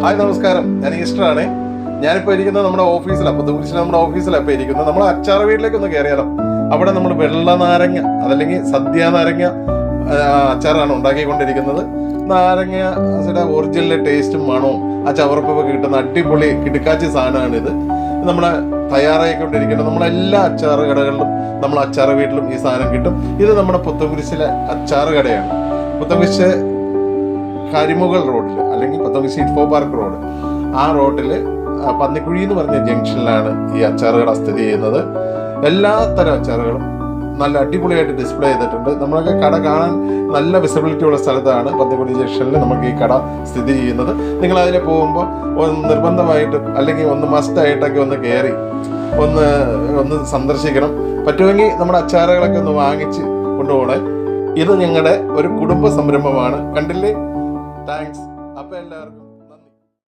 Hi നമസ്കാരം, ഞാൻ ഈസ്റ്ററാണ്. ഞാനിപ്പോൾ ഇരിക്കുന്നത് നമ്മുടെ ഓഫീസിലാണ്. പുതുക്കുരിശിലെ നമ്മുടെ ഓഫീസിലാണ് ഇപ്പോൾ ഇരിക്കുന്നത്. നമ്മൾ അച്ചാർ വീട്ടിലേക്ക് ഒന്ന് കയറിയാലോ. അവിടെ നമ്മൾ വെള്ള നാരങ്ങ അതല്ലെങ്കിൽ സദ്യ നാരങ്ങ അച്ചാറാണ് ഉണ്ടാക്കിക്കൊണ്ടിരിക്കുന്നത്. നാരങ്ങയുടെ ഒറിജിനൽ ടേസ്റ്റും മണവും ആ ചവർപ്പൊക്കെ കിട്ടുന്ന അടിപൊളി കിടുക്കാച്ചി സാധനമാണിത്. നമ്മളെ തയ്യാറായിക്കൊണ്ടിരിക്കുന്നത് നമ്മളെല്ലാ അച്ചാറ് കടകളിലും നമ്മൾ അച്ചാറ് വീട്ടിലും ഈ സാധനം കിട്ടും. ഇത് നമ്മുടെ പുത്തൻകുരിശിലെ അച്ചാറ് കടയാണ്. പുത്തൻകുരിശ് കരിമുകൾ റോഡിൽ അല്ലെങ്കിൽ പുത്തൻകുരിശ് ഇൻഫോ പാർക്ക് റോഡ്, ആ റോഡിൽ പന്നിക്കുഴി എന്ന് പറഞ്ഞ ജംഗ്ഷനിലാണ് ഈ അച്ചാറ് കട സ്ഥിതി ചെയ്യുന്നത്. എല്ലാ തരം അച്ചാറുകളും നല്ല അടിപൊളിയായിട്ട് ഡിസ്പ്ലേ ചെയ്തിട്ടുണ്ട്. നമ്മളൊക്കെ കട കാണാൻ നല്ല വിസിബിലിറ്റി ഉള്ള സ്ഥലത്താണ് പന്നിക്കുഴി ജംഗ്ഷനിൽ നമുക്ക് ഈ കട സ്ഥിതി ചെയ്യുന്നത്. നിങ്ങൾ അതിൽ പോകുമ്പോൾ നിർബന്ധമായിട്ടും അല്ലെങ്കിൽ ഒന്ന് മസ്റ്റായിട്ടൊക്കെ ഒന്ന് കയറി ഒന്ന് സന്ദർശിക്കണം. പറ്റുമെങ്കിൽ നമ്മുടെ അച്ചാറുകളൊക്കെ ഒന്ന് വാങ്ങിച്ച് കൊണ്ടുപോകണേ. ഇത് ഞങ്ങളുടെ ഒരു കുടുംബ സംരംഭമാണ്. കണ്ടില്ലേ? താങ്ക്സ്. അപ്പോൾ എല്ലാവർക്കും